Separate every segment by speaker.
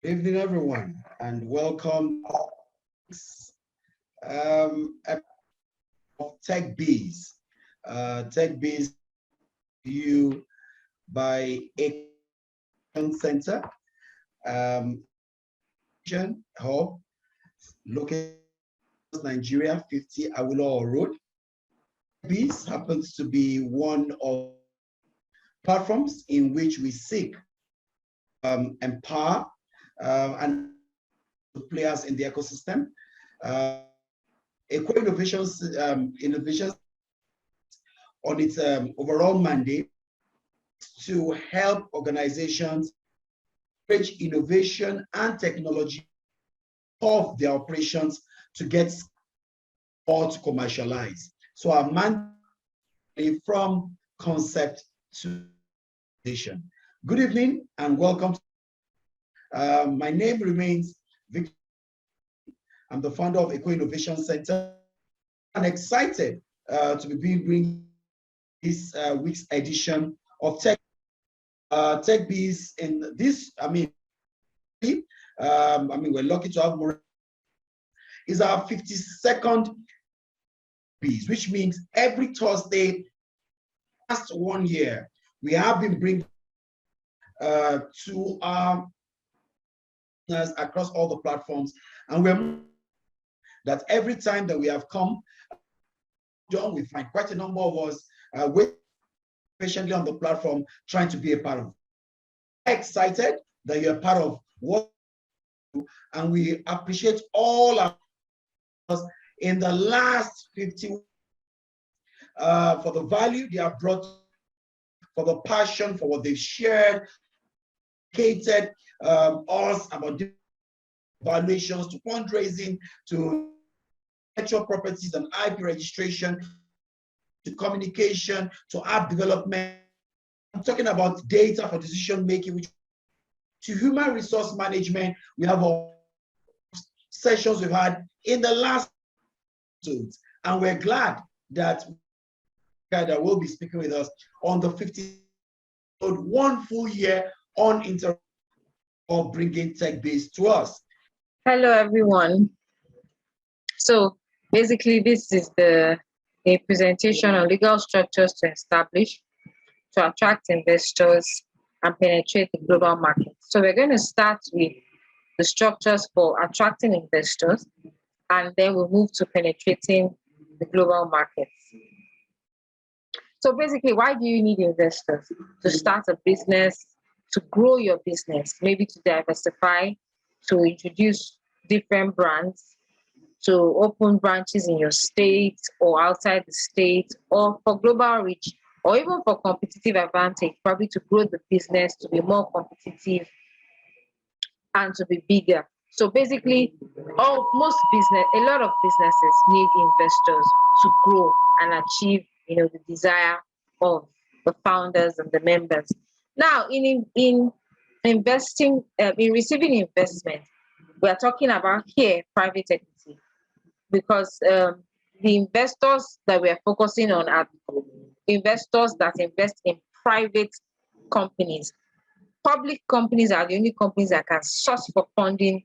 Speaker 1: Good evening, everyone, and welcome of Tech Biz. Tech Biz you by a center hub located in Nigeria, 50 Awolowo Road. Biz happens to be one of platforms in which we seek empower and players in the ecosystem. Eco Innovations on its overall mandate to help organizations bridge innovation and technology of their operations to get or to commercialize. So our mandate from concept to vision. Good evening and welcome. My name remains Victor. I'm the founder of Eco Innovation Center. I'm excited to be bringing this week's edition of Tech Biz. In this, we're lucky to have more. Is our 52nd Biz, which means every Thursday, past 1 year, we have been bringing to our across all the platforms, and we're that every time that we have come, John, we find quite a number of us waiting patiently on the platform, trying to be a part of. Excited that you're part of what, and we appreciate all of us in the last 50 for the value they have brought, for the passion, for what they've shared, educated us about valuations, to fundraising, to intellectual properties and IP registration, to communication, to app development. I'm talking about data for decision making, which to human resource management. We have all sessions we've had in the last episodes, and we're glad that that will be speaking with us on the 50th, 1 full year on inter of bringing Tech Biz to us.
Speaker 2: Hello, everyone. So basically, this is a presentation on legal structures to establish, to attract investors and penetrate the global market. So we're going to start with the structures for attracting investors, and then we'll move to penetrating the global markets. So basically, why do you need investors? To start a business, to grow your business, maybe to diversify, to introduce different brands, to open branches in your state or outside the state, or for global reach, or even for competitive advantage, probably to grow the business, to be more competitive and to be bigger. So basically, a lot of businesses need investors to grow and achieve, the desire of the founders and the members. Now, in investing, in receiving investment, we are talking about here private equity, because the investors that we are focusing on are investors that invest in private companies. Public companies are the only companies that can source for funding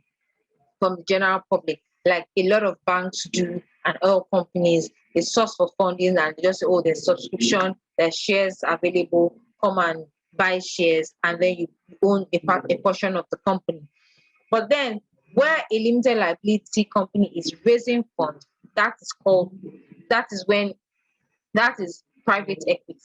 Speaker 2: from the general public, like a lot of banks do, and oil companies, they source for funding and just say, oh, there's subscription, there's shares available, come and buy shares, and then you own a portion of the company. But then where a limited liability company is raising funds, that is private equity.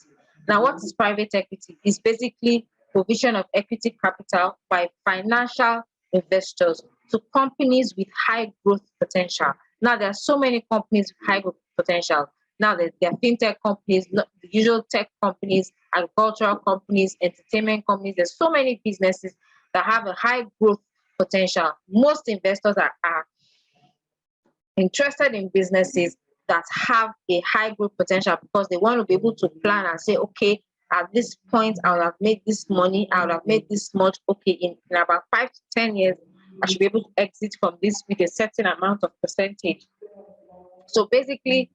Speaker 2: Now, what is private equity? It's basically provision of equity capital by financial investors to companies with high growth potential. Now, there are so many companies with high growth potential. Now, there are fintech companies, not the usual tech companies, agricultural companies, entertainment companies. There's so many businesses that have a high growth potential. Most investors are interested in businesses that have a high growth potential because they want to be able to plan and say, okay, at this point, I will have made this money, I will have made this much. Okay, in about 5 to 10 years, I should be able to exit from this with a certain amount of percentage. So basically,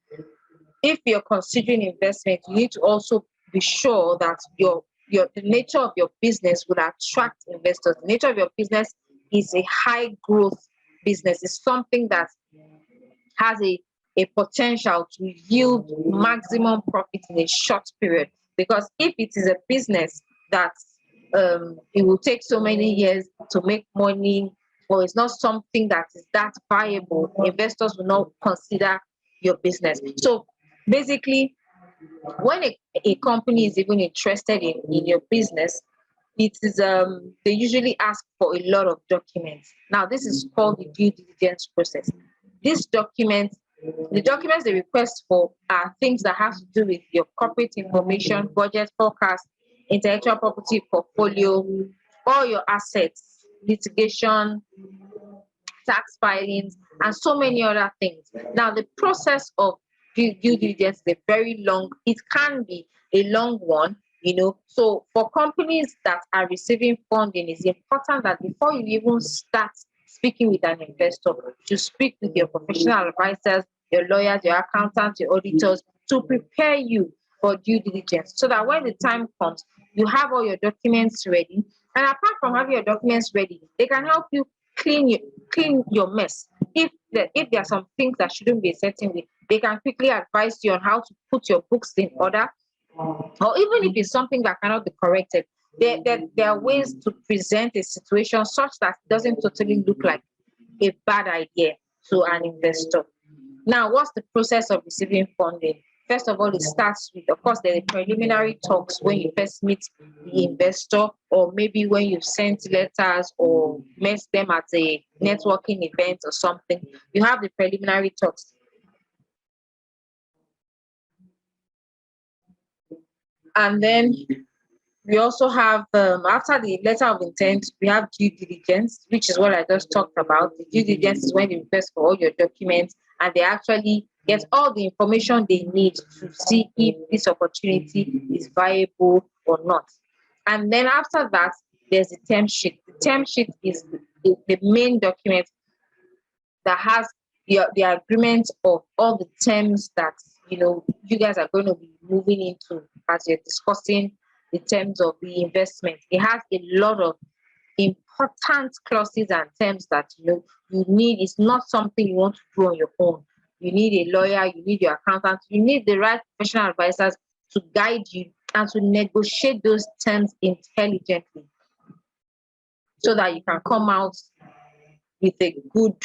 Speaker 2: if you're considering investment, you need to also be sure that the nature of your business will attract investors. The nature of your business is a high growth business. It's something that has a potential to yield maximum profit in a short period. Because if it is a business that it will take so many years to make money, or it's not something that is that viable, investors will not consider your business. So basically, when a company is even interested in your business, it is they usually ask for a lot of documents. Now, this is called the due diligence process. These documents, the documents they request for are things that have to do with your corporate information, budget forecast, intellectual property portfolio, all your assets, litigation, tax filings, and so many other things. Now, the process of due diligence is a very long, it can be a long one, you know. So, for companies that are receiving funding, it's important that before you even start speaking with an investor, to speak with your professional advisors, your lawyers, your accountants, your auditors to prepare you for due diligence so that when the time comes, you have all your documents ready. And apart from having your documents ready, they can help you clean your clean your mess. If there are some things that shouldn't be a certain way, they can quickly advise you on how to put your books in order. Or even if it's something that cannot be corrected, there are ways to present a situation such that it doesn't totally look like a bad idea to an investor. Now, what's the process of receiving funding? First of all, it starts with, of course, there are preliminary talks when you first meet the investor, or maybe when you've sent letters or met them at a networking event or something. You have the preliminary talks. And then we also have, after the letter of intent, we have due diligence, which is what I just talked about. The due diligence is when they request for all your documents and they actually get all the information they need to see if this opportunity is viable or not. And then after that, there's the term sheet. The term sheet is the main document that has the agreement of all the terms that you guys are going to be moving into as you're discussing the terms of the investment. It has a lot of important clauses and terms that you need. It's not something you want to do on your own. You need a lawyer, you need your accountant, you need the right professional advisors to guide you and to negotiate those terms intelligently so that you can come out with a good,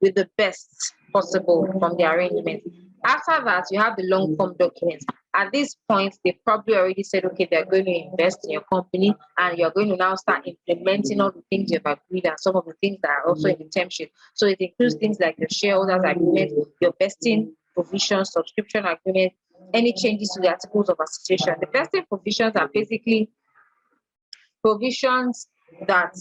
Speaker 2: with the best possible from the arrangement. After that, you have the long form documents. At this point, they probably already said, okay, they're going to invest in your company and you're going to now start implementing all the things you've agreed and some of the things that are also in the term sheet. So it includes things like your shareholders agreement, your vesting provisions, subscription agreement, any changes to the articles of association. The vesting provisions are basically provisions that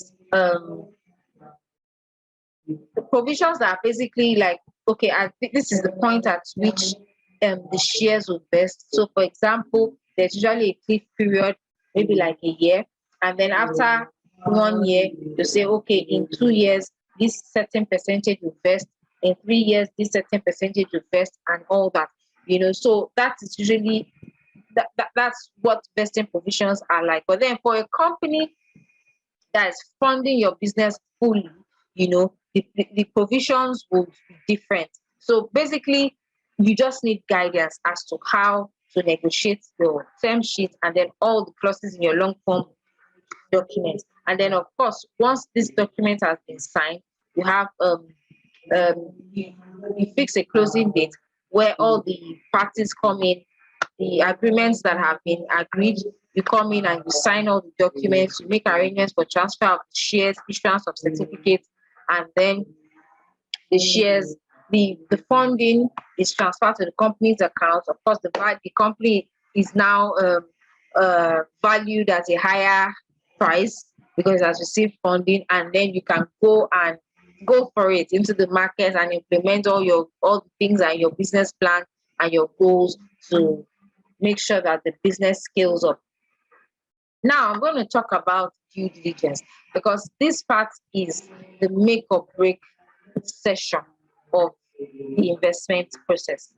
Speaker 2: provisions that are basically like, okay, I think this is the point at which the shares will vest. So, for example, there's usually a cliff period, maybe like a year, and then after 1 year, you say, okay, in 2 years, this certain percentage will vest. In 3 years, this certain percentage will vest, and all that. So that is usually that's what vesting provisions are like. But then for a company that is funding your business fully, the provisions will be different. So basically, you just need guidance as to how to negotiate your term sheet and then all the clauses in your long form document. And then, of course, once this document has been signed, you have you fix a closing date where all the parties come in, the agreements that have been agreed, you come in and you sign all the documents, you make arrangements for transfer of shares, issuance of certificates, and then the shares, the funding is transferred to the company's account. Of course, the company is now valued at a higher price because it has received funding, and then you can go for it into the market and implement all the things and your business plan and your goals to make sure that the business scales up. Now I'm going to talk about due diligence because this part is the make or break session of the investment process.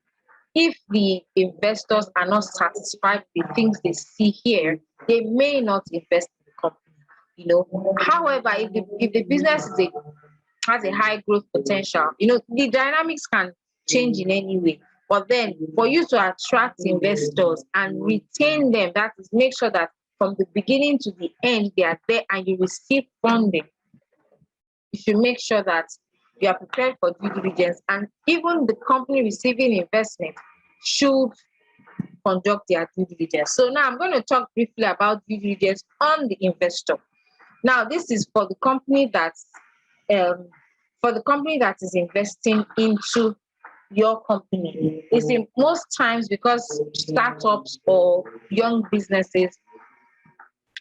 Speaker 2: If the investors are not satisfied with the things they see here, they may not invest in the company. However, if the business has a high growth potential, the dynamics can change in any way. But then for you to attract investors and retain them, that is, make sure that from the beginning to the end they are there and you receive funding, you should make sure that you are prepared for due diligence, and even the company receiving investment should conduct their due diligence. So now I'm going to talk briefly about due diligence on the investor. Now, this is um, for the company that is investing into your company. It's in most times because startups or young businesses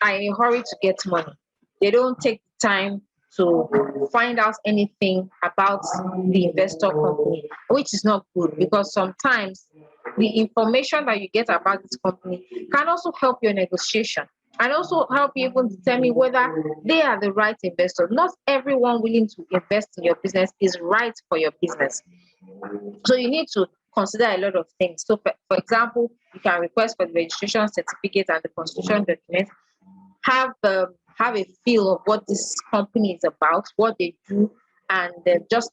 Speaker 2: are in a hurry to get money. They don't take time to find out anything about the investor company, which is not good, because sometimes the information that you get about this company can also help your negotiation and also help you even determine whether they are the right investor. Not everyone willing to invest in your business is right for your business. So you need to consider a lot of things. So, for example, you can request for the registration certificate and the constitution document. Have a feel of what this company is about, what they do, and just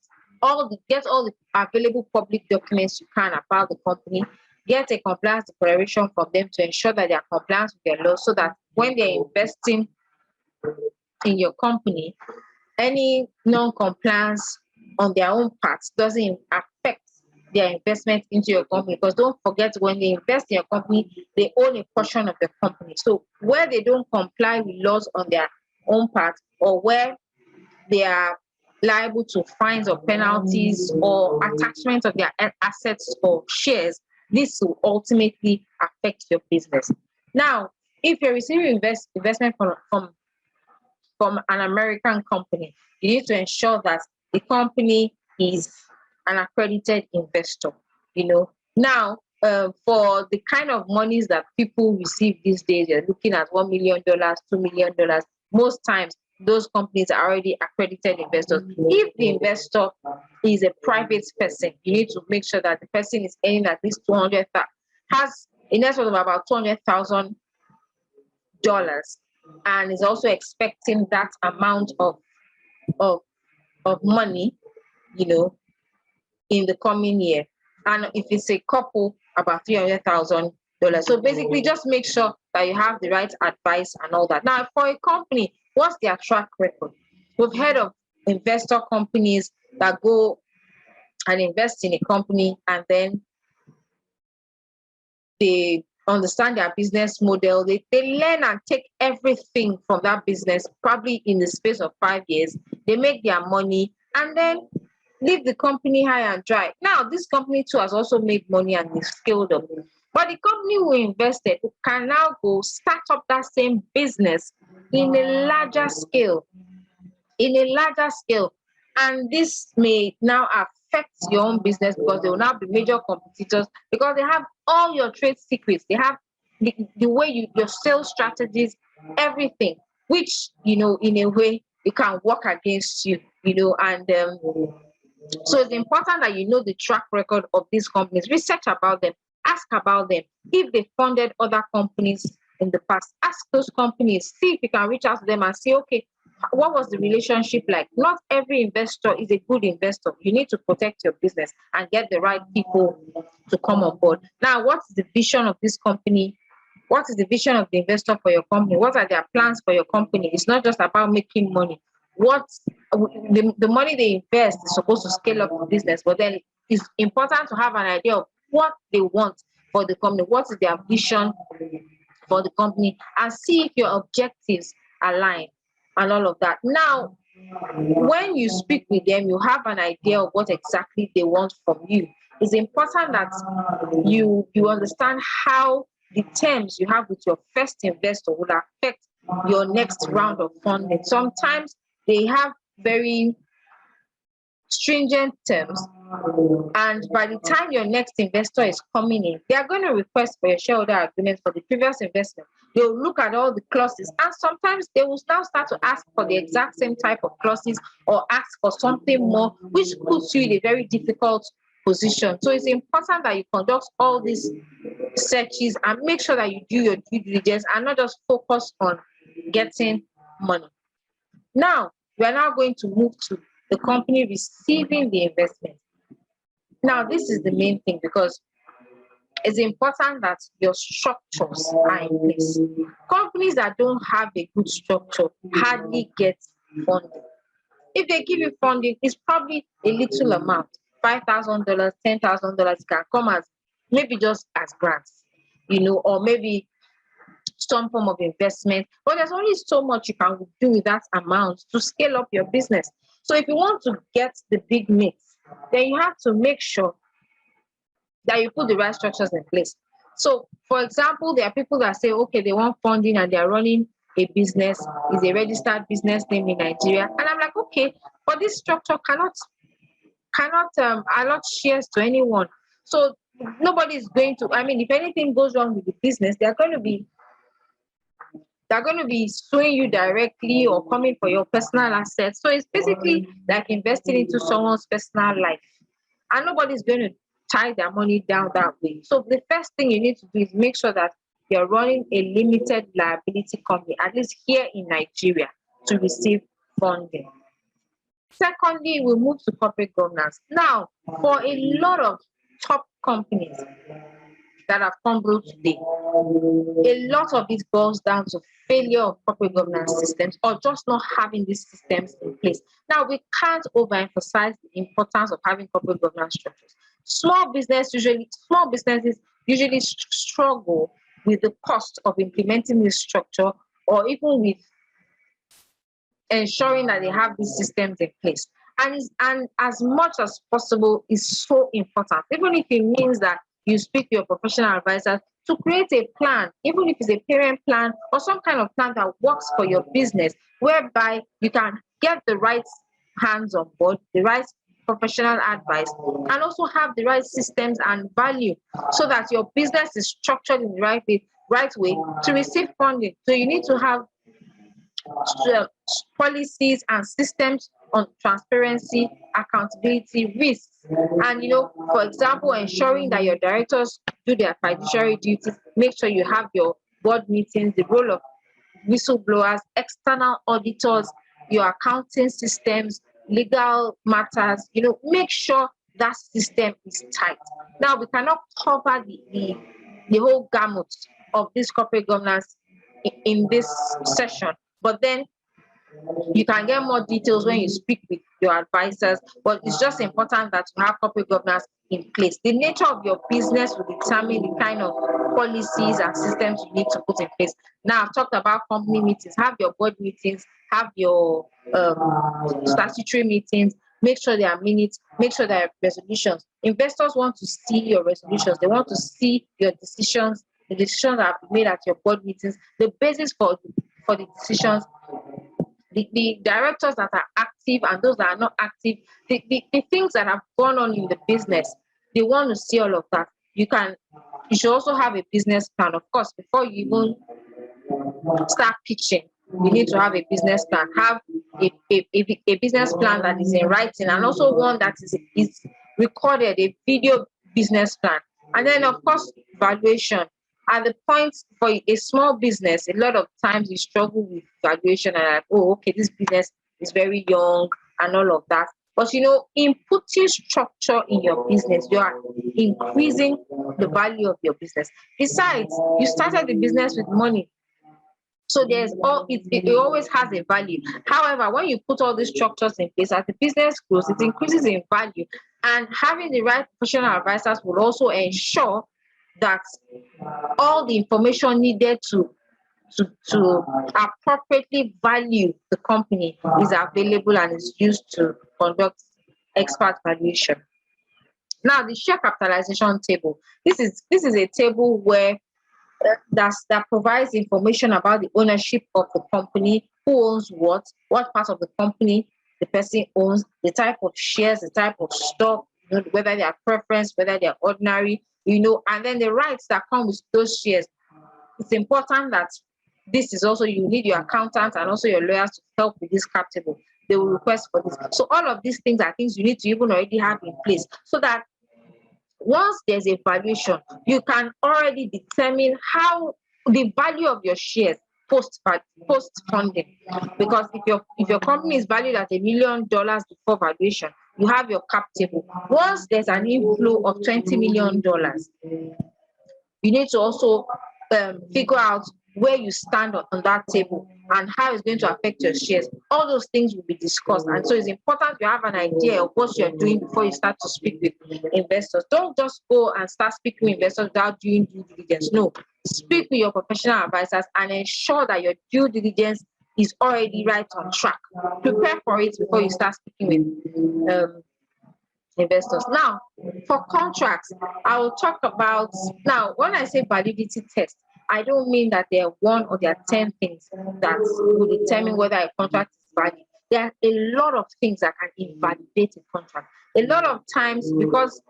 Speaker 2: get all the available public documents you can about the company. Get a compliance declaration from them to ensure that they are compliant with their laws, so that when they're investing in your company, any non-compliance on their own part doesn't affect their investment into your company. Because don't forget, when they invest in your company, they own a portion of the company. So where they don't comply with laws on their own part, or where they are liable to fines or penalties or attachment of their assets or shares, this will ultimately affect your business. Now, if you're receiving investment from an American company, you need to ensure that the company is an accredited investor. Now, for the kind of monies that people receive these days, you're looking at $1 million, $2 million. Most times, those companies are already accredited investors. If the investor is a private person, you need to make sure that the person is earning at least 200, has a net worth of about $200,000, and is also expecting that amount of of money, you know, in the coming year. And if it's a couple, about $300,000. So basically, just make sure that you have the right advice and all that. Now, for a company, what's their track record? We've heard of investor companies that go and invest in a company, and then they understand their business model. They learn and take everything from that business, probably in the space of 5 years. They make their money and then leave the company high and dry. Now, this company too has also made money and is scaled up. But the company who invested can now go start up that same business in a larger scale, And this may now affect your own business, because they will now be major competitors, because they have all your trade secrets. They have the way your sales strategies, everything, which, in a way, it can work against you, and so it's important that you know the track record of these companies. Research about them, ask about them. If they funded other companies in the past, ask those companies, see if you can reach out to them and say, okay, what was the relationship like? Not every investor is a good investor. You need to protect your business and get the right people to come on board. Now, what is the vision of this company? What is the vision of the investor for your company? What are their plans for your company? It's not just about making money. What the money they invest is supposed to scale up the business, but then it's important to have an idea of what they want for the company. What is their vision for the company, and see if your objectives align and all of that. Now, when you speak with them, you have an idea of what exactly they want from you. It's important that you understand how the terms you have with your first investor will affect your next round of funding. Sometimes they have very stringent terms, and by the time your next investor is coming in, they are going to request for your shareholder agreement for the previous investment. They will look at all the clauses, and sometimes they will now start to ask for the exact same type of clauses, or ask for something more, which puts you in a very difficult position. So it's important that you conduct all these searches and make sure that you do your due diligence, and not just focus on getting money. Now, we are now going to move to the company receiving the investment. Now, this is the main thing because it's important that your structures are in place. Companies that don't have a good structure hardly get funding. If they give you funding, it's probably a little amount, $5,000, $10,000 can come as maybe just as grants, or maybe some form of investment. But there's only so much you can do with that amount to scale up your business. So if you want to get the big mix, then you have to make sure that you put the right structures in place. So, for example, there are people that say, okay, they want funding and they're running a business, is a registered business name in Nigeria. And I'm like, okay, but this structure cannot allot shares to anyone. So nobody is going to, I mean, if anything goes wrong with the business, they're going to be suing you directly or coming for your personal assets. So it's basically like investing into someone's personal life. And nobody's going to tie their money down that way. So the first thing you need to do is make sure that you're running a limited liability company, at least here in Nigeria, to receive funding. Secondly, we move to corporate governance. Now, for a lot of top companies that have crumbled today, a lot of it boils down to failure of corporate governance systems or just not having these systems in place. Now, we can't overemphasize the importance of having corporate governance structures. Small businesses usually struggle with the cost of implementing this structure or even with ensuring that they have these systems in place. And as much as possible is so important, even if it means that you speak to your professional advisor to create a plan, even if it's a parent plan or some kind of plan that works for your business, whereby you can get the right hands on board, the right professional advice, and also have the right systems and value so that your business is structured in the right way to receive funding. So you need to have uh, policies and systems on transparency, accountability, risks, and for example, ensuring that your directors do their fiduciary duties. Make sure you have your board meetings, the role of whistleblowers, external auditors, your accounting systems, legal matters. Make sure that system is tight. Now we cannot cover the whole gamut of this corporate governance in this session, but then you can get more details when you speak with your advisors, but it's just important that you have corporate governance in place. The nature of your business will determine the kind of policies and systems you need to put in place. Now, I've talked about company meetings. Have your board meetings, have your statutory meetings. Make sure there are minutes, make sure there are resolutions. Investors want to see your resolutions. They want to see your decisions, the decisions that have been made at your board meetings, the basis for the decisions, the directors that are active and those that are not active, the things that have gone on in the business. They want to see all of that. You should also have a business plan, of course, before you even start pitching. You need to have a business plan. Have a business plan that is in writing, and also one that is recorded, a video business plan. And then, of course, valuation. At the point for a small business, a lot of times you struggle with valuation and like, oh, okay, this business is very young and all of that. But in putting structure in your business, you are increasing the value of your business. Besides, you started the business with money. So it always has a value. However, when you put all these structures in place, as the business grows, it increases in value. And having the right professional advisors will also ensure that all the information needed to appropriately value the company is available and is used to conduct expert valuation. Now, the share capitalization table. This is a table where that provides information about the ownership of the company, who owns what part of the company the person owns, the type of shares, the type of stock, whether they are preference, whether they are ordinary, and then the rights that come with those shares. It's important that this is also, you need your accountant and also your lawyers to help with this cap table. They will request for this. So all of these things are things you need to even already have in place so that once there's a valuation, you can already determine how the value of your shares, post funding. Because if your company is valued at $1 million before valuation, you have your cap table. Once there's an inflow of $20 million, you need to also figure out where you stand on that table and how it's going to affect your shares. All those things will be discussed. And so it's important you have an idea of what you're doing before you start to speak with investors. Don't just go and start speaking with investors without doing due diligence. No, speak with your professional advisors and ensure that your due diligence is already right on track. Prepare for it before you start speaking with investors. Now, for contracts, I will talk about, now, when I say validity test, I don't mean that there are one or there are 10 things that will determine whether a contract is valid. There are a lot of things that can invalidate a contract. A lot of times, because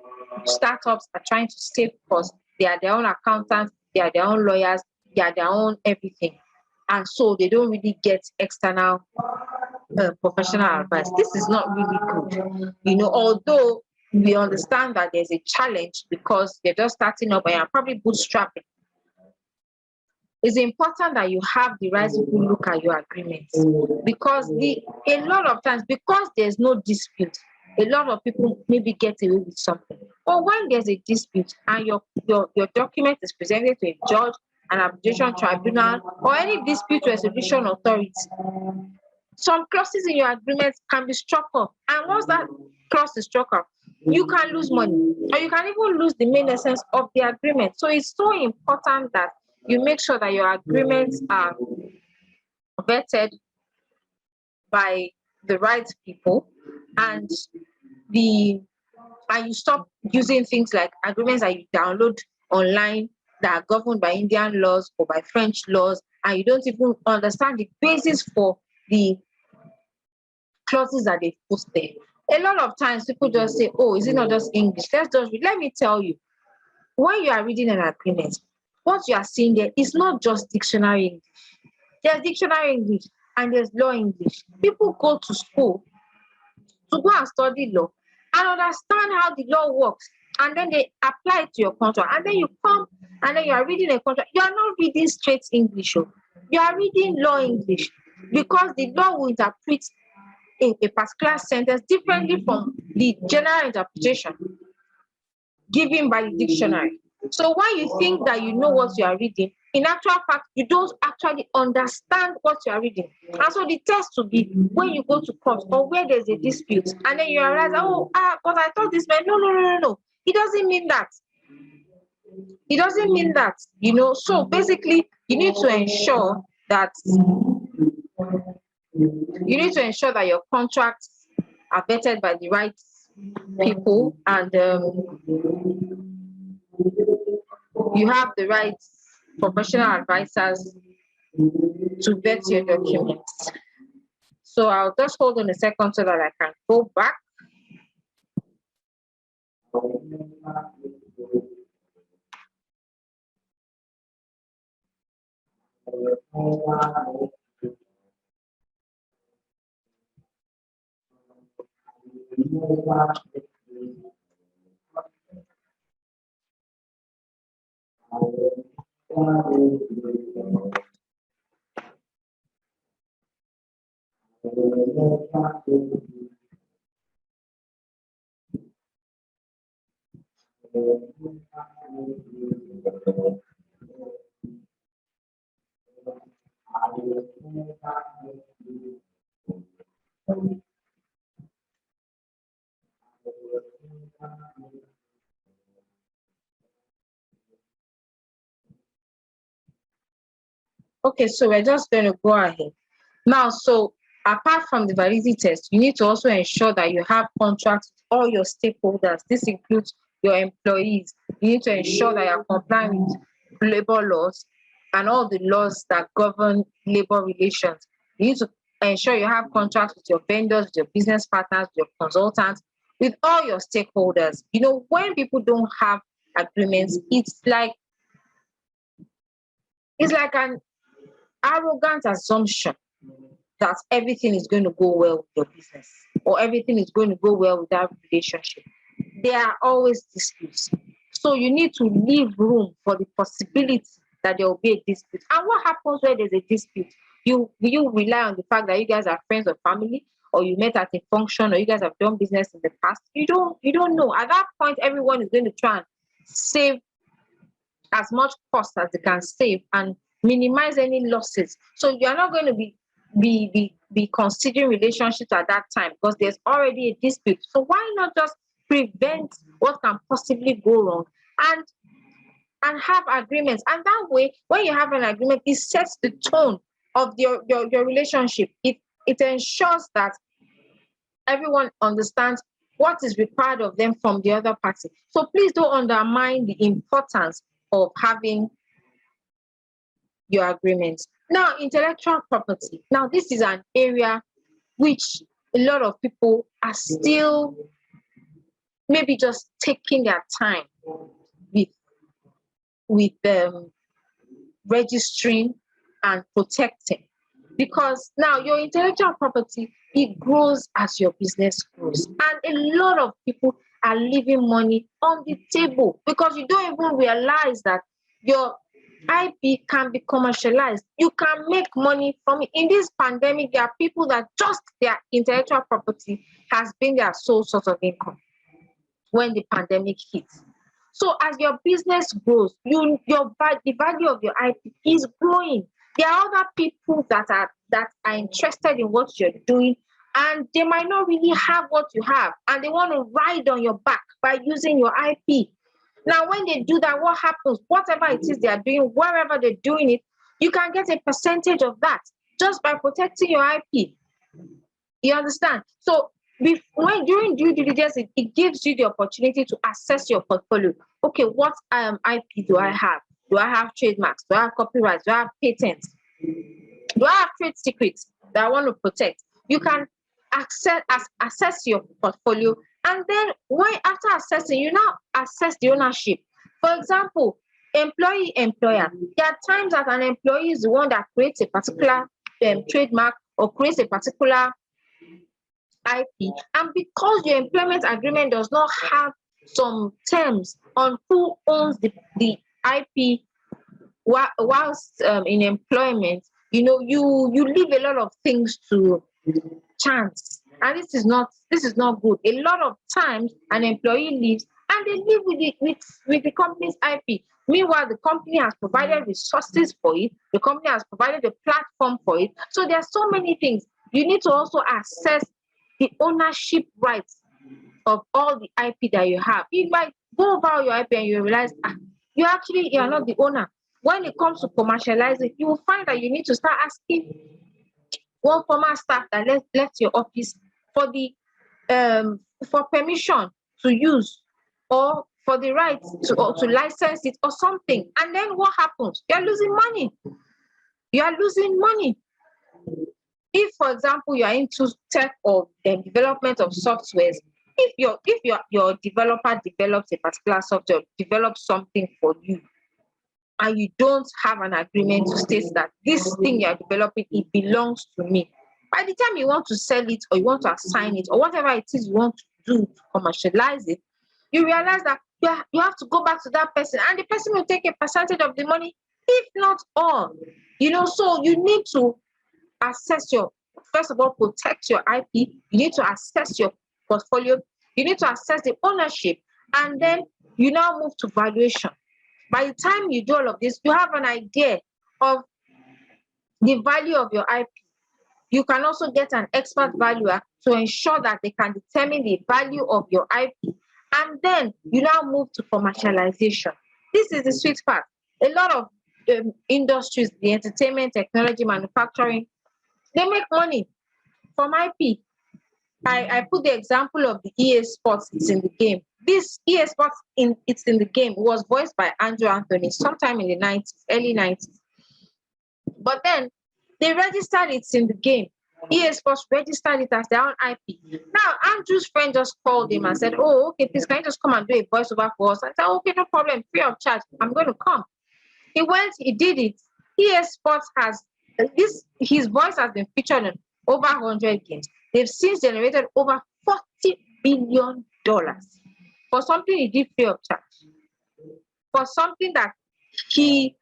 Speaker 2: startups are trying to save costs, they are their own accountants, they are their own lawyers, they are their own everything. And so they don't really get external professional advice. This is not really good. Although we understand that there's a challenge because they're just starting up and you're probably bootstrapping. It's important that you have the right people look at your agreements, because a lot of times, because there's no dispute, a lot of people maybe get away with something. But when there's a dispute and your document is presented to a judge, an arbitration tribunal, or any dispute resolution authority, some clauses in your agreement can be struck off. And once that clause is struck off, you can lose money, or you can even lose the main essence of the agreement. So it's so important that you make sure that your agreements are vetted by the right people, and you stop using things like agreements that you download online that are governed by Indian laws or by French laws, and you don't even understand the basis for the clauses that they put there. A lot of times people just say, oh, is it not just English? Let's just read. Let me tell you, when you are reading an agreement, what you are seeing there is not just dictionary English. There's dictionary English and there's law English. People go to school to go and study law and understand how the law works, and then they apply it to your contract. And then you come and then you are reading a contract. You are not reading straight English. You are reading law English, because the law will interpret a particular sentence differently from the general interpretation given by the dictionary. So when you think that you know what you are reading, in actual fact, you don't actually understand what you are reading. And so the test will be when you go to court or where there's a dispute, and then you realize, but I thought this meant no. It doesn't mean that. It doesn't mean that, So basically, you need to ensure that your contracts are vetted by the right people, and you have the right professional advisors to vet your documents. So I'll just hold on a second so that I can go back. Okay, so we're just going to go ahead. Now, so apart from the validity test, you need to also ensure that you have contracts with all your stakeholders. This includes your employees. You need to ensure that you're complying with labor laws and all the laws that govern labor relations. You need to ensure you have contracts with your vendors, with your business partners, with your consultants, with all your stakeholders. When people don't have agreements, it's like an arrogant assumption that everything is going to go well with your business or everything is going to go well with that relationship. There are always disputes. So you need to leave room for the possibility that there will be a dispute. And what happens when there's a dispute? You rely on the fact that you guys are friends or family, or you met at a function, or you guys have done business in the past. You don't know. At that point, everyone is going to try and save as much cost as they can save and minimize any losses. So you're not going to be considering relationships at that time because there's already a dispute. So why not just prevent what can possibly go wrong and have agreements? And that way, when you have an agreement, it sets the tone of your relationship. It ensures that everyone understands what is required of them from the other party. So please don't undermine the importance of having your agreements. Now, intellectual property. Now, this is an area which a lot of people are still maybe just taking their time with registering and protecting, because now your intellectual property, it grows as your business grows, and a lot of people are leaving money on the table because you don't even realize that your IP can be commercialized. You can make money from it. In this pandemic, there are people that just their intellectual property has been their sole source of income when the pandemic hits. So as your business grows, the value of your IP is growing. There are other people that are interested in what you're doing, and they might not really have what you have, and they want to ride on your back by using your IP. Now, when they do that, what happens? Whatever it is they are doing, wherever they're doing it, you can get a percentage of that just by protecting your IP. You understand? So when during due diligence, it gives you the opportunity to assess your portfolio. Okay, what IP do I have? Do I have trademarks? Do I have copyrights? Do I have patents? Do I have trade secrets that I want to protect? You can assess your portfolio, and then when after assessing, you now assess the ownership. For example, employee employer. There are times that an employee is the one that creates a particular trademark or creates a particular IP, and because your employment agreement does not have some terms on who owns the IP whilst in employment, you leave a lot of things to chance, and this is not good. A lot of times an employee leaves and they live with the company's IP. Meanwhile, the company has provided resources for it, the company has provided a platform for it. So there are so many things. You need to also assess the ownership rights of all the IP that you have. You might go over your IP and you realize you are not the owner. When it comes to commercializing, you will find that you need to start asking one former staff that left your office for the for permission to use, or for the right to license it or something. And then what happens? You're losing money. You are losing money. If, for example, you are into tech or development of softwares, if your developer develops a particular software, develops something for you, and you don't have an agreement to state that this thing you are developing, it belongs to me. By the time you want to sell it, or you want to assign it, or whatever it is you want to do to commercialize it, you realize that you have to go back to that person, and the person will take a percentage of the money, if not all. So you need to first of all, protect your IP. You need to assess your portfolio. You need to assess the ownership, and then you now move to valuation. By the time you do all of this, you have an idea of the value of your IP. You can also get an expert valuer to ensure that they can determine the value of your IP. And then you now move to commercialization. This is the sweet part. A lot of industries, the entertainment, technology, manufacturing, they make money from IP. I put the example of the EA Sports, it's in the game. This EA Sports, it's in the game, was voiced by Andrew Anthony sometime in the 90s, early 90s. But then they registered it's in the game. EA Sports registered it as their own IP. Now, Andrew's friend just called him and said, "Oh, okay, please, can you just come and do a voiceover for us?" I said, "Okay, no problem, free of charge. I'm going to come." He went, he did it. EA Sports has his voice has been featured in over 100 games. They've since generated over $40 billion for something he did free of charge, for something that he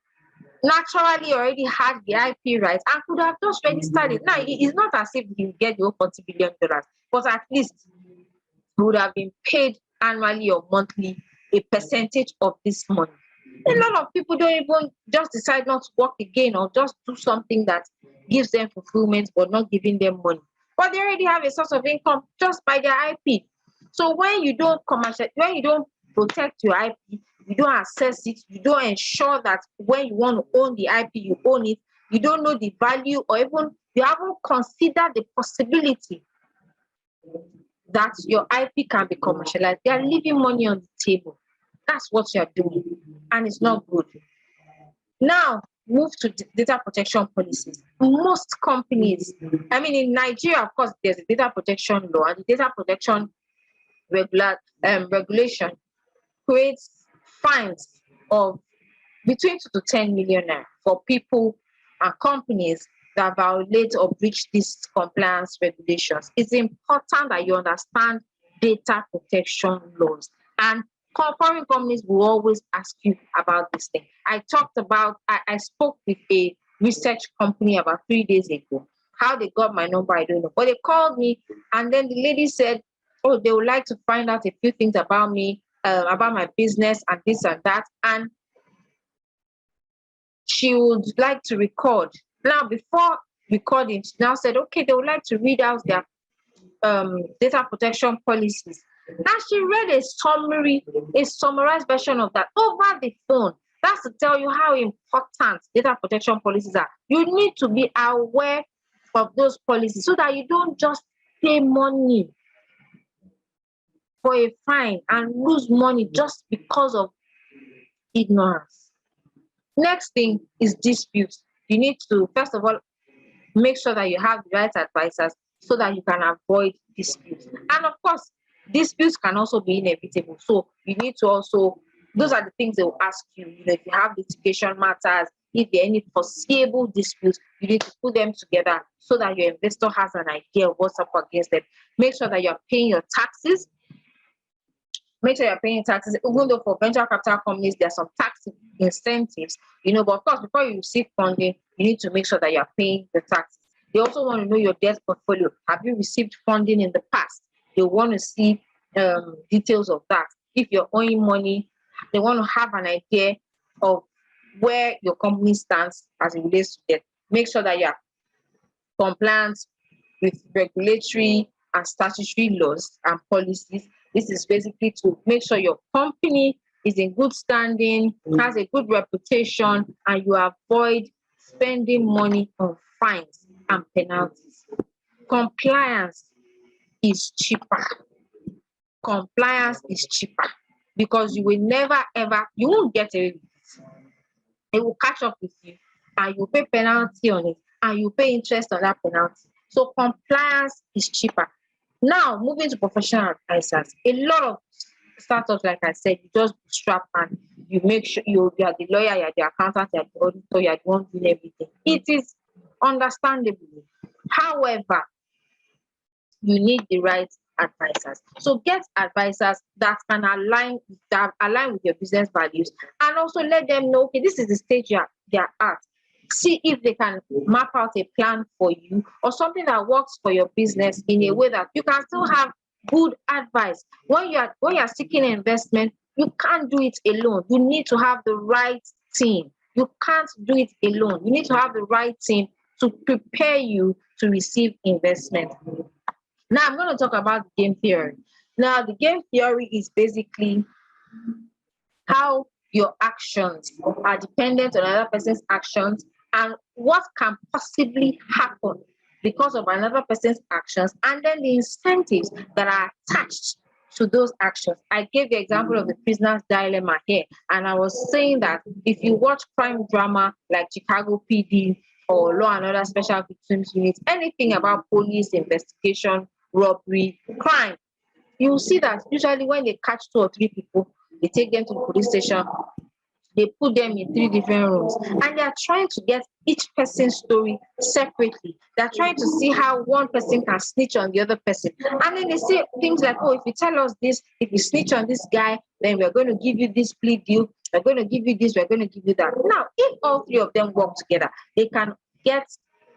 Speaker 2: naturally already had the IP rights and could have just registered it. Now, it's not as if you get the whole $40 billion, but at least would have been paid annually or monthly a percentage of this money. A lot of people don't even just decide not to work again or just do something that gives them fulfillment but not giving them money. But they already have a source of income just by their IP. So when you don't when you don't protect your IP, you don't access it, you don't ensure that when you want to own the IP, you own it, you don't know the value or even you haven't considered the possibility that your IP can be commercialized. They are leaving money on the table. That's what you're doing, and it's not good. Now, move to data protection policies. Most companies, I mean, in Nigeria, of course, there's a data protection law, and the data protection regulation creates fines of between 2 to 10 million naira for people and companies that violate or breach these compliance regulations. It's important that you understand data protection laws. And foreign companies will always ask you about this thing. I spoke with a research company about 3 days ago. How they got my number, I don't know. But they called me, and then the lady said, oh, they would like to find out a few things about me, about my business and this and that. And she would like to record. Now, before recording, she now said, okay, they would like to read out their data protection policies. Now she read a summarized version of that over the phone. That's to tell you how important data protection policies are. You need to be aware of those policies so that you don't just pay money for a fine and lose money just because of ignorance. Next thing is disputes. You need to, first of all, make sure that you have the right advisors so that you can avoid disputes. And of course, disputes can also be inevitable. So you need to also, those are the things they will ask you. You know, if you have litigation matters, if there are any foreseeable disputes, you need to put them together so that your investor has an idea of what's up against them. Make sure that you're paying your taxes. Make sure you're paying taxes, even though for venture capital companies, there are some tax incentives, you know, but of course, before you receive funding, you need to make sure that you're paying the taxes. They also want to know your debt portfolio. Have you received funding in the past? They want to see details of that. If you're owing money, they want to have an idea of where your company stands as it relates to debt. Make sure that you're compliant with regulatory and statutory laws and policies. This is basically to make sure your company is in good standing, has a good reputation, and you avoid spending money on fines and penalties. Compliance is cheaper. Compliance is cheaper because you will never ever, you won't get away with it. It will catch up with you and you pay penalty on it and you pay interest on that penalty. So compliance is cheaper. Now, moving to professional advisors, a lot of startups, like I said, you just bootstrap and you make sure you are the lawyer, you are the accountant, you are the auditor, you are the one doing everything. It is understandable. However, you need the right advisors. So get advisors that can align with your business values, and also let them know, okay, this is the stage they're at. See if they can map out a plan for you or something that works for your business in a way that you can still have good advice. When you're seeking investment, you can't do it alone. You need to have the right team. You can't do it alone. You need to have the right team to prepare you to receive investment. Now I'm going to talk about the game theory. Now, the game theory is basically how your actions are dependent on another person's actions and what can possibly happen because of another person's actions, and then the incentives that are attached to those actions. I gave the example of the prisoner's dilemma here, and I was saying that if you watch crime drama like Chicago PD or Law and Order Special Victims Unit, anything about police investigation, robbery, crime, you will see that usually when they catch 2 or 3 people, they take them to the police station, they put them in 3 different rooms, and they are trying to get each person's story separately. They're trying to see how one person can snitch on the other person. And then they say things like, oh, if you tell us this, if you snitch on this guy, then we're going to give you this plea deal. we're going to give you this, we're going to give you that. Now, if all three of them work together, they can get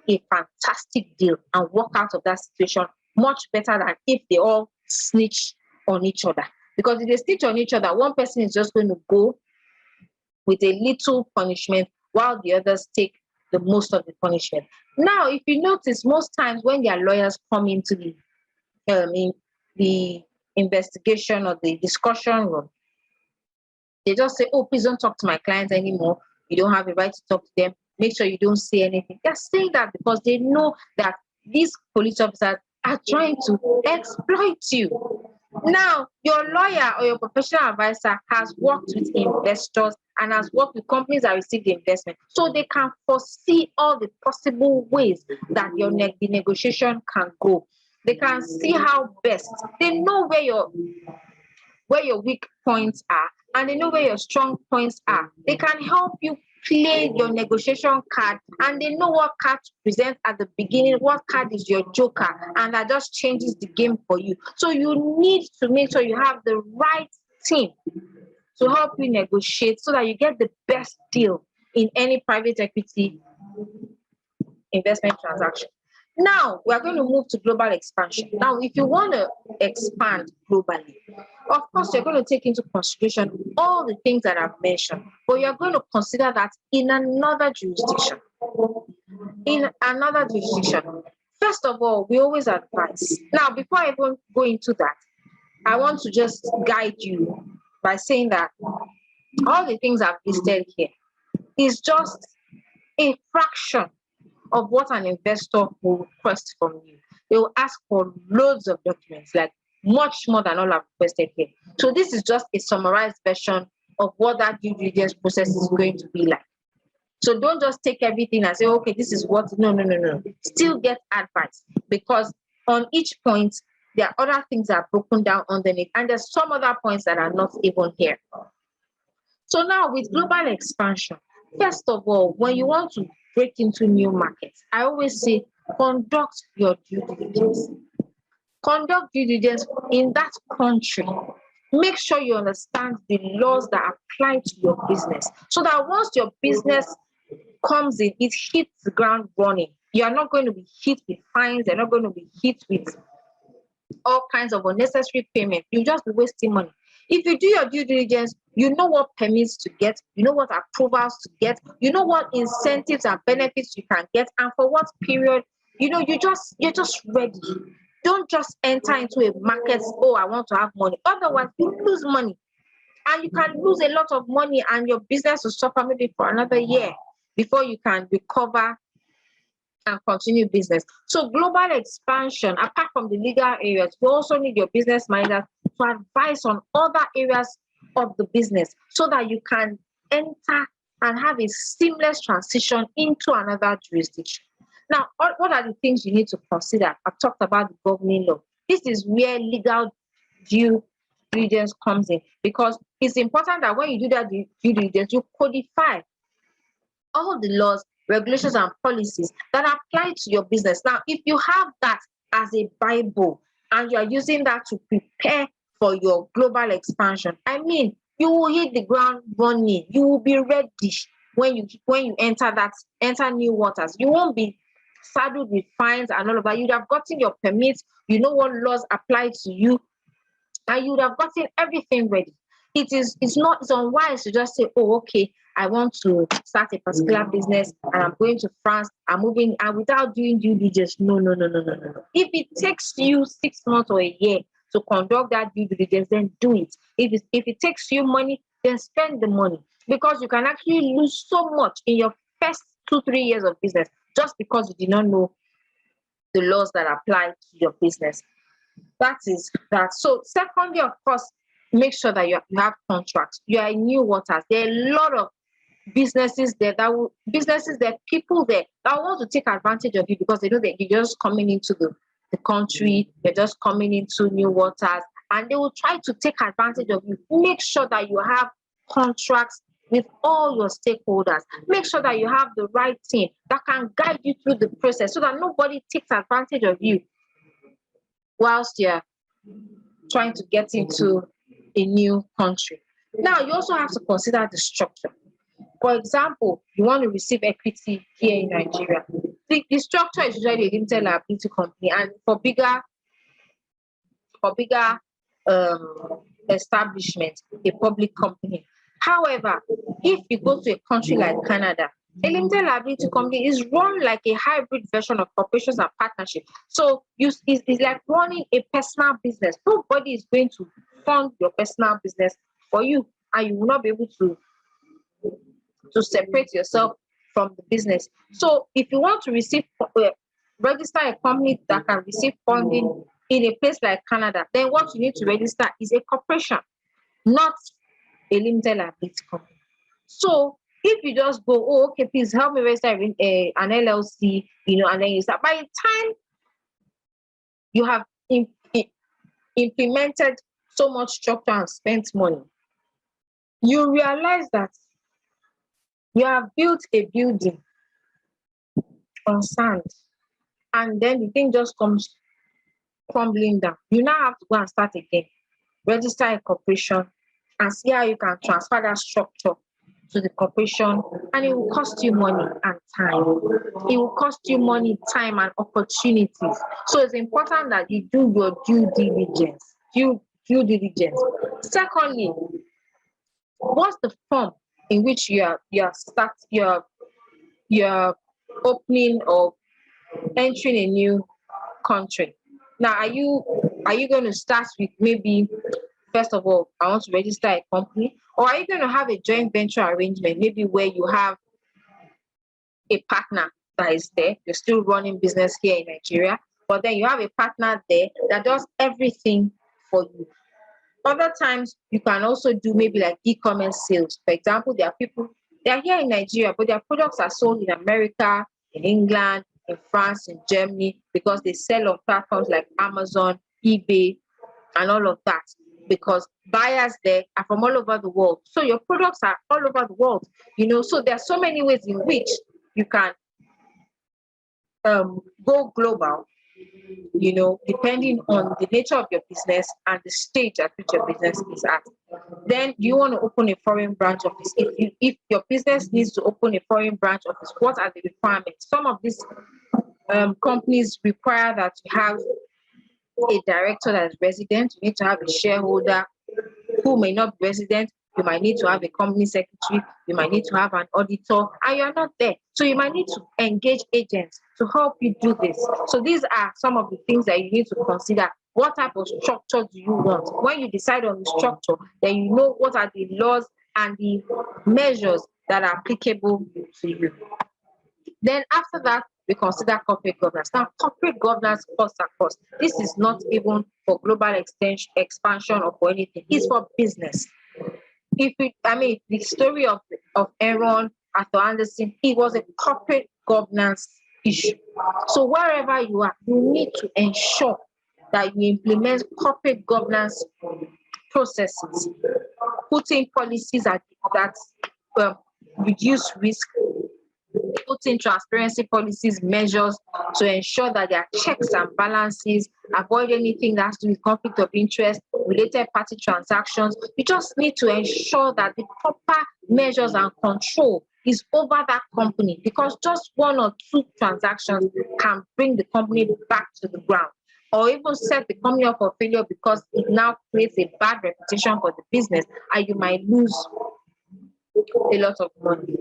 Speaker 2: a fantastic deal and work out of that situation much better than if they all snitch on each other. Because if they snitch on each other, one person is just going to go with a little punishment while the others take the most of the punishment. Now, if you notice, most times when their lawyers come into in the investigation or the discussion room, they just say, oh, please don't talk to my clients anymore. You don't have the right to talk to them. Make sure you don't say anything. They're saying that because they know that these police officers are trying to exploit you. Now, your lawyer or your professional advisor has worked with investors and has worked with companies that receive the investment. So they can foresee all the possible ways that the negotiation can go. They can see how best. They know where your weak points are, and they know where your strong points are. They can help you play your negotiation card, and they know what card to present at the beginning, what card is your joker, and that just changes the game for you. So you need to make sure you have the right team to help you negotiate so that you get the best deal in any private equity investment transaction. Now, we're going to move to global expansion. Now, if you want to expand globally, of course, you're going to take into consideration all the things that I've mentioned, but you're going to consider that in another jurisdiction. In another jurisdiction. First of all, we always advise. Now, before I even go into that, I want to just guide you by saying that all the things I've listed here is just a fraction of what an investor will request from you. They will ask for loads of documents, like much more than all I've requested here. So this is just a summarized version of what that due diligence process is going to be like. So don't just take everything and say, okay, this is what, no. Still get advice, because on each point, there are other things that are broken down underneath, and there's some other points that are not even here. So now with global expansion, first of all, when you want to break into new markets, I always say conduct your due diligence. Conduct due diligence in that country. Make sure you understand the laws that apply to your business, so that once your business comes in, it hits the ground running. You are not going to be hit with fines. You're not going to be hit with all kinds of unnecessary payment. You just be wasting money. If you do your due diligence, you know what permits to get, you know what approvals to get, you know what incentives and benefits you can get, and for what period. You're just ready. Don't just enter into a market, oh, I want to have money. Otherwise, you lose money. And you can lose a lot of money, and your business will suffer maybe for another year before you can recover and continue business. So global expansion, apart from the legal areas, you also need your business manager to advise on other areas of the business so that you can enter and have a seamless transition into another jurisdiction. Now, what are the things you need to consider? I've talked about the governing law. This is where legal due diligence comes in, because it's important that when you do that due diligence, you codify all the laws, regulations, and policies that apply to your business. Now, if you have that as a Bible and you are using that to prepare for your global expansion, I mean, you will hit the ground running. You will be ready when you enter new waters. You won't be saddled with fines and all of that. You'd have gotten your permits. You know what laws apply to you, and you would have gotten everything ready. It's unwise to just say, oh, okay, I want to start a particular business and I'm going to France, I'm moving, and without doing due diligence. No. If it takes you 6 months or a year to conduct that due diligence, then do it. If it takes you money, then spend the money, because you can actually lose so much in your first 2-3 years of business just because you did not know the laws that apply to your business. That is that. So secondly, of course, make sure that you have contracts. You are in new waters. There are a lot of businesses there people there that want to take advantage of you, because they know that you're just coming into the country, you're just coming into new waters, and they will try to take advantage of you. Make sure that you have contracts with all your stakeholders. Make sure that you have the right team that can guide you through the process so that nobody takes advantage of you whilst you're trying to get into a new country. Now, you also have to consider the structure. For example, you want to receive equity here in Nigeria. The structure is usually a limited liability company, and for bigger establishment, a public company. However, if you go to a country like Canada, a limited liability company is run like a hybrid version of corporations and partnership. So it's like running a personal business. Nobody is going to fund your personal business for you, and you will not be able to separate yourself from the business. So if you want to register a company that can receive funding in a place like Canada, then what you need to register is a corporation, not a limited liability company. So if you just go, oh, okay, please help me register an LLC, and then you start. By the time you have implemented so much structure and spent money, you realize that you have built a building on sand, and then the thing just comes crumbling down. You now have to go and start again, register a corporation, and see how you can transfer that structure to the corporation, and it will cost you money and time. It will cost you money, time, and opportunities. So it's important that you do your due diligence. Due diligence. Secondly, what's the form in which you're opening or entering a new country? Now, are you going to start with, maybe first of all, I want to register a company, or are you going to have a joint venture arrangement, maybe where you have a partner that is there? You're still running business here in Nigeria, but then you have a partner there that does everything for you. Other times, you can also do maybe like e-commerce sales. For example, there are people, they are here in Nigeria, but their products are sold in America, in England, in France, in Germany, because they sell on platforms like Amazon, eBay, and all of that. Because buyers there are from all over the world. So your products are all over the world. So there are so many ways in which you can go global, depending on the nature of your business and the stage at which your business is at. Then you want to open a foreign branch office. If your business needs to open a foreign branch office, what are the requirements? Some of these companies require that you have a director that is resident. You need to have a shareholder who may not be resident. You might need to have a company secretary. You might need to have an auditor, and you're not there. So you might need to engage agents to help you do this. So these are some of the things that you need to consider. What type of structure do you want? When you decide on the structure, then you know what are the laws and the measures that are applicable to you. Then after that, we consider corporate governance. Now, corporate governance costs are cost. This is not even for global expansion or for anything. It's for business. The story of Aaron Arthur Anderson, it was a corporate governance issue. So wherever you are, you need to ensure that you implement corporate governance processes, putting policies that reduce risk, putting transparency policies, measures to ensure that there are checks and balances, avoid anything that has to do with conflict of interest, related party transactions. You just need to ensure that the proper measures and control is over that company, because just one or two transactions can bring the company back to the ground, or even set the company up for failure, because it now creates a bad reputation for the business, and you might lose a lot of money.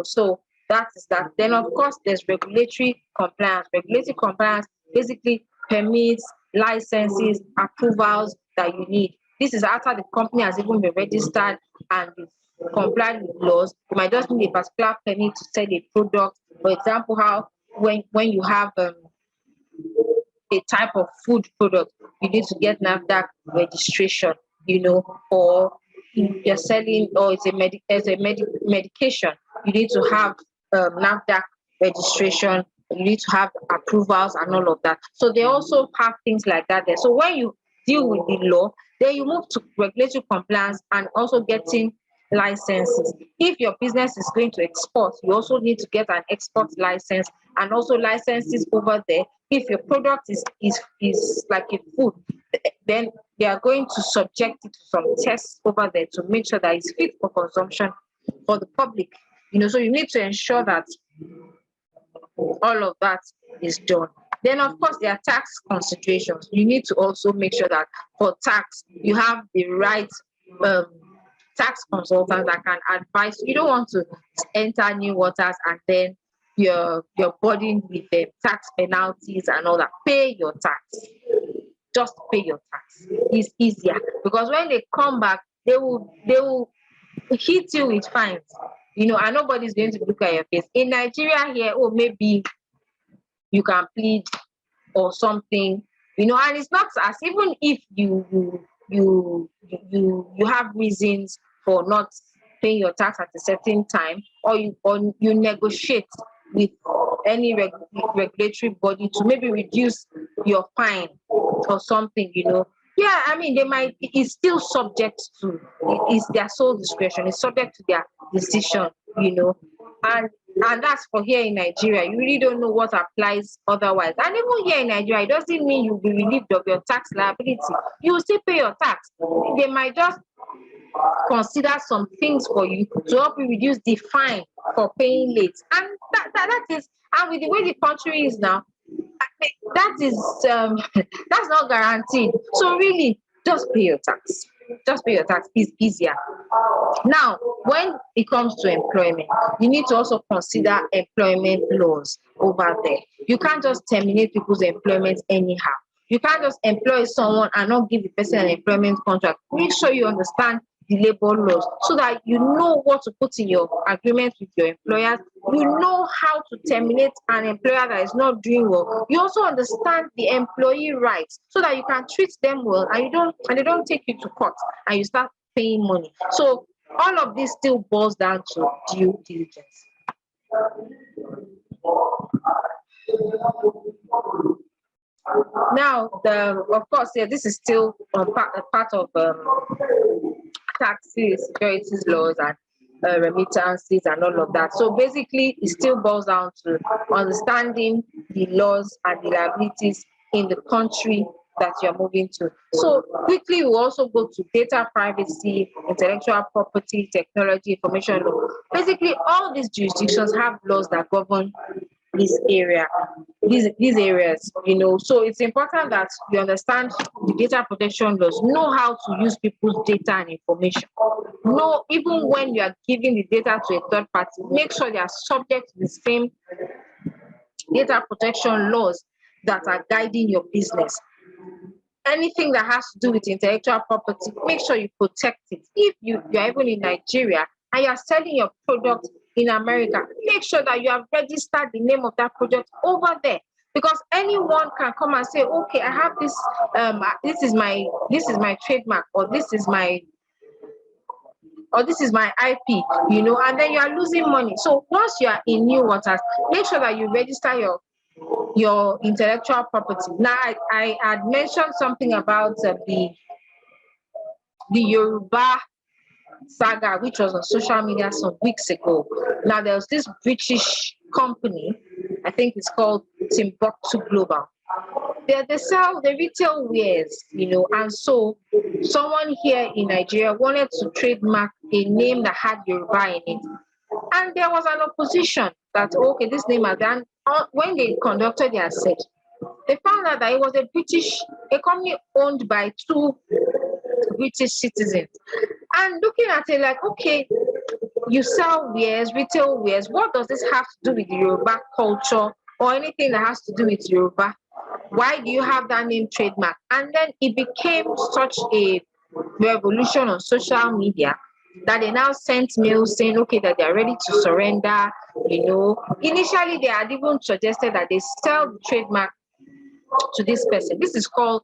Speaker 2: So that is that. Then of course there's regulatory compliance. Regulatory compliance basically permits, licenses, approvals that you need. This is after the company has even been registered and complied with laws. You might just need a particular permit to sell a product. For example, how when you have a type of food product, you need to get NAFDAC registration, or you're selling, or it's medication, you need to have NAFDAC registration, you need to have approvals and all of that. So they also have things like that there. So when you deal with the law, then you move to regulatory compliance and also getting licenses. If your business is going to export, you also need to get an export license, and also licenses over there. If your product is like a food, then they are going to subject it to some tests over there to make sure that it's fit for consumption for the public. So you need to ensure that all of that is done. Then, of course, there are tax considerations. You need to also make sure that for tax, you have the right um, tax consultant that can advise. You don't want to enter new waters and then you're burdened with the tax penalties and all that. Pay your tax. Just pay your tax. It's easier because when they come back, they will hit you with fines. And nobody's going to look at your face. In Nigeria here, maybe you can plead or something, and it's not as even if you have reasons for not paying your tax at a certain time, or you negotiate with any regulatory body to maybe reduce your fine or something. Yeah, I mean, it's still subject to, it's their sole discretion, it's subject to their decision, and that's for here in Nigeria. You really don't know what applies otherwise. And even here in Nigeria, it doesn't mean you'll be relieved of your tax liability. You will still pay your tax. They might just consider some things for you to help you reduce the fine for paying late. And that is, and with the way the country is now, that is that's not guaranteed. So really, just pay your tax. Just pay your tax. It's easier. Now, when it comes to employment, you need to also consider employment laws over there. You can't just terminate people's employment anyhow. You can't just employ someone and not give the person an employment contract. Make sure you understand the labor laws so that you know what to put in your agreement with your employers. You know how to terminate an employer that is not doing well. You also understand the employee rights so that you can treat them well and they don't take you to court and you start paying money. So all of this still boils down to due diligence. Now, of course, yeah, this is still part of taxes, securities laws, and remittances, and all of that. So basically, it still boils down to understanding the laws and the liabilities in the country that you're moving to. So quickly, we'll also go to data privacy, intellectual property, technology, information law. Basically, all these jurisdictions have laws that govern this area, these areas. So it's important that you understand the data protection laws, know how to use people's data and information. Know, even when you are giving the data to a third party, make sure they are subject to the same data protection laws that are guiding your business. Anything that has to do with intellectual property, make sure you protect it. If you're even in Nigeria and you're selling your product in America, make sure that you have registered the name of that product over there. Because anyone can come and say, okay, I have this, this is my trademark, or this is my IP, and then you are losing money. So once you are in new waters, make sure that you register your intellectual property. Now, I had mentioned something about the Yoruba saga, which was on social media some weeks ago. Now, there was this British company, I think it's called Timbuktu Global. They retail wares, and so someone here in Nigeria wanted to trademark a name that had Yoruba in it. And there was an opposition that, okay, this name has done. When they conducted their search, they found out that it was a company owned by two British citizens. And looking at it like, okay, you sell wares, retail wares, what does this have to do with the Yoruba culture or anything that has to do with Yoruba? Why do you have that name trademark? And then it became such a revolution on social media that they now sent mails saying, okay, that they're ready to surrender. Initially they had even suggested that they sell the trademark to this person. This is called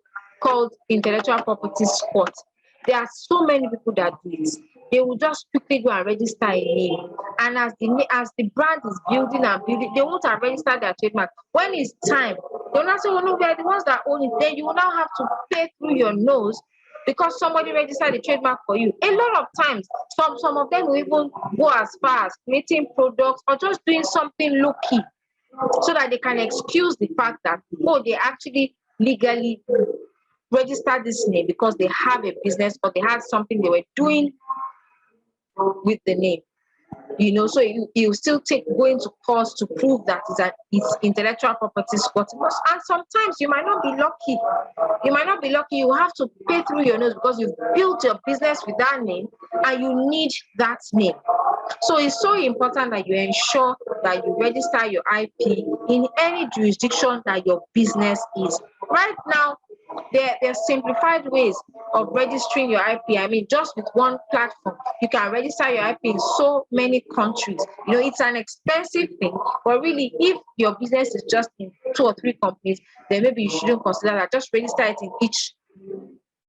Speaker 2: intellectual property squat. There are so many people that do this. They will just quickly go and register a name, and as the brand is building and building, they won't have registered their trademark. When it's time, they'll not say, "Oh no, we are the ones that own it." Then you will now have to pay through your nose because somebody registered the trademark for you. A lot of times, some of them will even go as far as creating products or just doing something low key, so that they can excuse the fact that, they actually legally register this name because they have a business or they had something they were doing with the name. So you still going to court to prove that it's intellectual property squatting. And sometimes you might not be lucky. You might not be lucky. You have to pay through your nose because you've built your business with that name and you need that name. So it's so important that you ensure that you register your IP in any jurisdiction that your business is. Right now, there are simplified ways of registering your IP. I mean, just with one platform, you can register your IP in so many countries. It's an expensive thing, but really, if your business is just in 2 or 3 companies, then maybe you shouldn't consider that. Just register it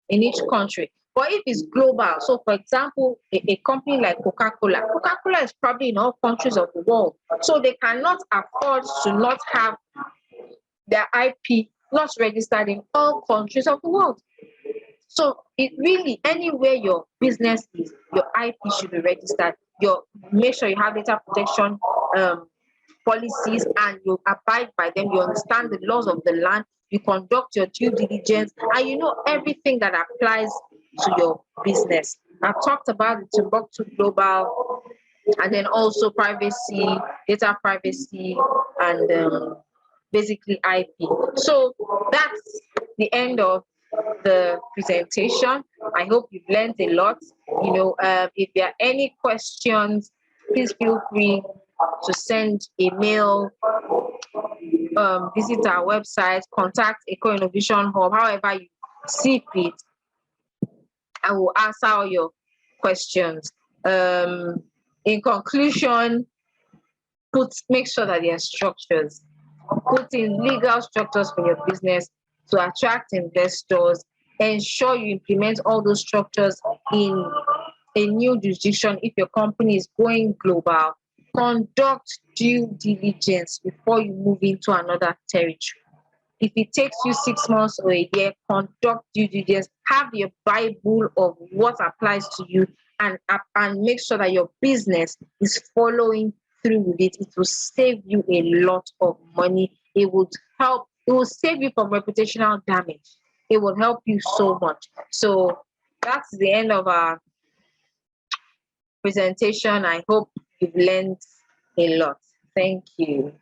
Speaker 2: in each country. But if it's global, so for example, a company like Coca-Cola is probably in all countries of the world. So they cannot afford to not have their IP not registered in all countries of the world. So it really, anywhere your business is, your IP should be registered. Make sure you have data protection policies and you abide by them. You understand the laws of the land. You conduct your due diligence, and you know everything that applies to your business. I've talked about the Timbuktu Global, and then also privacy, data privacy, and basically IP. So that's the end of the presentation. I hope you've learned a lot. If there are any questions, please feel free to send a mail, visit our website, contact Eco Innovation Hub, however you see fit. I will answer all your questions. In conclusion, make sure that there are structures. Put in legal structures for your business to attract investors. Ensure you implement all those structures in a new jurisdiction if your company is going global. Conduct due diligence before you move into another territory. If it takes you 6 months or a year, conduct due diligence. Have your Bible of what applies to you and make sure that your business is following through with it. It will save you a lot of money. It will save you from reputational damage. It will help you so much. So that's the end of our presentation. I hope you've learned a lot. Thank you.